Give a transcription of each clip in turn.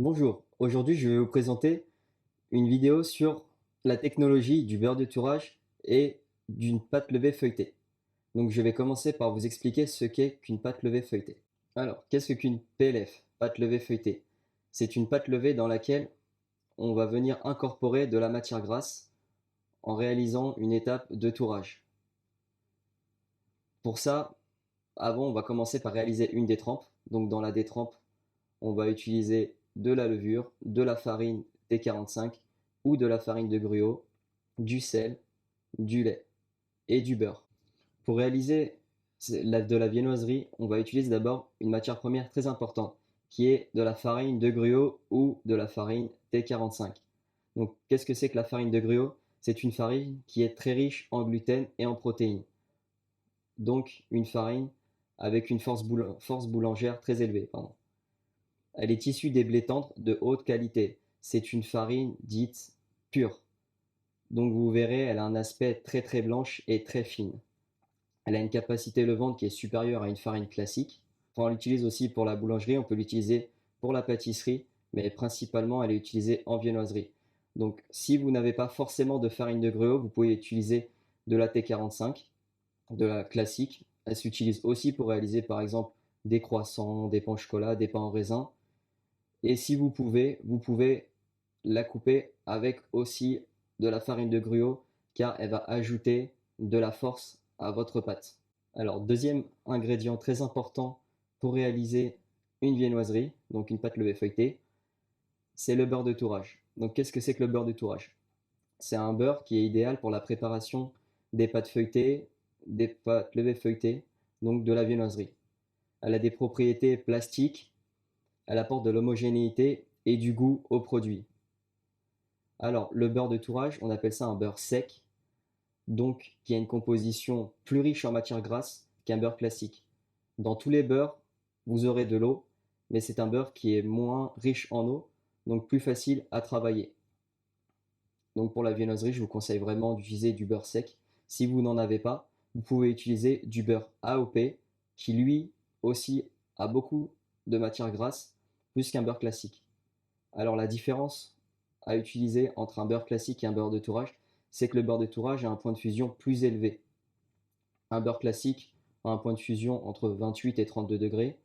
Bonjour, aujourd'hui je vais vous présenter une vidéo sur la technologie du beurre de tourage et d'une pâte levée feuilletée. Donc je vais commencer par vous expliquer ce qu'est qu'une pâte levée feuilletée. Alors, qu'est-ce qu'une PLF, pâte levée feuilletée? C'est une pâte levée dans laquelle on va venir incorporer de la matière grasse en réalisant une étape de tourage. Pour ça, avant on va commencer par réaliser une détrempe. Donc dans la détrempe, on va utiliser de la levure, de la farine T45 ou de la farine de gruau, du sel, du lait et du beurre. Pour réaliser de la viennoiserie, on va utiliser d'abord une matière première très importante qui est de la farine de gruau ou de la farine T45. Donc, qu'est-ce que c'est que la farine de gruau? C'est une farine qui est très riche en gluten et en protéines. Donc, une farine avec une force boulangère très élevée. Pardon. Elle est issue des blés tendres de haute qualité. C'est une farine dite pure. Donc vous verrez, elle a un aspect très très blanche et très fine. Elle a une capacité levante qui est supérieure à une farine classique. Enfin, on l'utilise aussi pour la boulangerie, on peut l'utiliser pour la pâtisserie, mais principalement elle est utilisée en viennoiserie. Donc si vous n'avez pas forcément de farine de gruau, vous pouvez utiliser de la T45, de la classique. Elle s'utilise aussi pour réaliser par exemple des croissants, des pains au chocolat, des pains en raisin. Et si vous pouvez la couper avec aussi de la farine de gruau car elle va ajouter de la force à votre pâte. Alors, deuxième ingrédient très important pour réaliser une viennoiserie, donc une pâte levée feuilletée, c'est le beurre de tourage. Donc, qu'est-ce que c'est que le beurre de tourage? C'est un beurre qui est idéal pour la préparation des pâtes feuilletées, des pâtes levées feuilletées, donc de la viennoiserie. Elle a des propriétés plastiques, elle apporte de l'homogénéité et du goût au produit. Alors, le beurre de tourage, on appelle ça un beurre sec, donc qui a une composition plus riche en matière grasse qu'un beurre classique. Dans tous les beurres, vous aurez de l'eau, mais c'est un beurre qui est moins riche en eau, donc plus facile à travailler. Donc pour la viennoiserie, je vous conseille vraiment d'utiliser du beurre sec. Si vous n'en avez pas, vous pouvez utiliser du beurre AOP, qui lui aussi a beaucoup de matière grasse, plus qu'un beurre classique. Alors la différence à utiliser entre un beurre classique et un beurre de tourage, c'est que le beurre de tourage a un point de fusion plus élevé. Un beurre classique a un point de fusion entre 28 et 32 degrés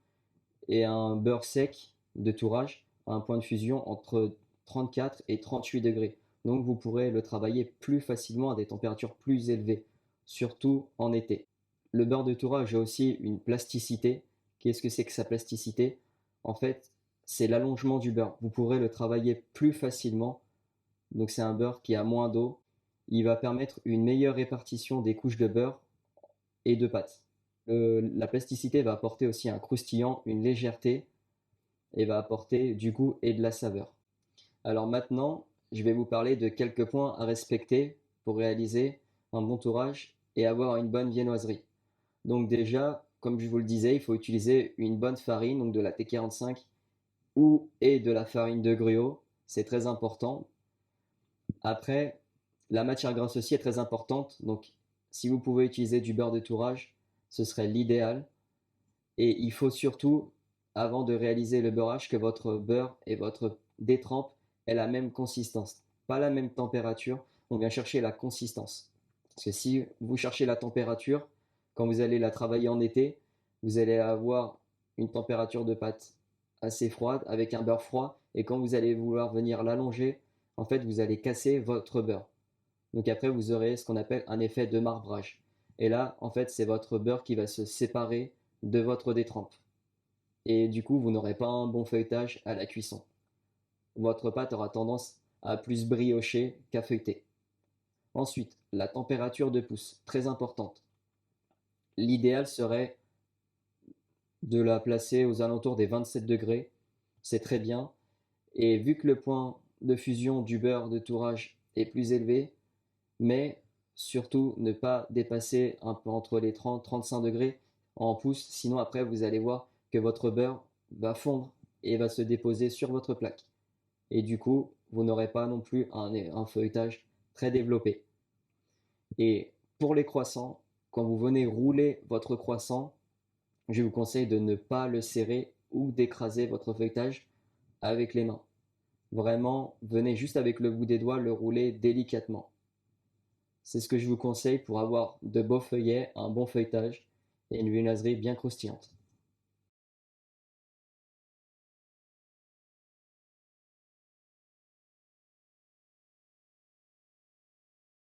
et un beurre sec de tourage a un point de fusion entre 34 et 38 degrés. Donc vous pourrez le travailler plus facilement à des températures plus élevées, surtout en été. Le beurre de tourage a aussi une plasticité. Qu'est-ce que c'est que sa plasticité? En fait, c'est l'allongement du beurre. Vous pourrez le travailler plus facilement. Donc c'est un beurre qui a moins d'eau. Il va permettre une meilleure répartition des couches de beurre et de pâte. La plasticité va apporter aussi un croustillant, une légèreté et va apporter du goût et de la saveur. Alors maintenant, je vais vous parler de quelques points à respecter pour réaliser un bon tourage et avoir une bonne viennoiserie. Donc déjà, comme je vous le disais, il faut utiliser une bonne farine, donc de la T45 ou et de la farine de gruau. C'est très important. Après, la matière grasse aussi est très importante. Donc, si vous pouvez utiliser du beurre de tourage, ce serait l'idéal. Et il faut surtout, avant de réaliser le beurrage, que votre beurre et votre détrempe aient la même consistance. Pas la même température, on vient chercher la consistance. Parce que si vous cherchez la température, quand vous allez la travailler en été, vous allez avoir une température de pâte assez froide avec un beurre froid. Et quand vous allez vouloir venir l'allonger, en fait, vous allez casser votre beurre. Donc après, vous aurez ce qu'on appelle un effet de marbrage. Et là, en fait, c'est votre beurre qui va se séparer de votre détrempe. Et du coup, vous n'aurez pas un bon feuilletage à la cuisson. Votre pâte aura tendance à plus briocher qu'à feuilleter. Ensuite, la température de pousse, très importante. L'idéal serait de la placer aux alentours des 27 degrés. C'est très bien. Et vu que le point de fusion du beurre de tourage est plus élevé, mais surtout ne pas dépasser un peu entre les 30-35 degrés en pouce, sinon après vous allez voir que votre beurre va fondre et va se déposer sur votre plaque. Et du coup, vous n'aurez pas non plus un feuilletage très développé. Et pour les croissants, quand vous venez rouler votre croissant, je vous conseille de ne pas le serrer ou d'écraser votre feuilletage avec les mains. Vraiment, venez juste avec le bout des doigts le rouler délicatement. C'est ce que je vous conseille pour avoir de beaux feuillets, un bon feuilletage et une viennoiserie bien croustillante.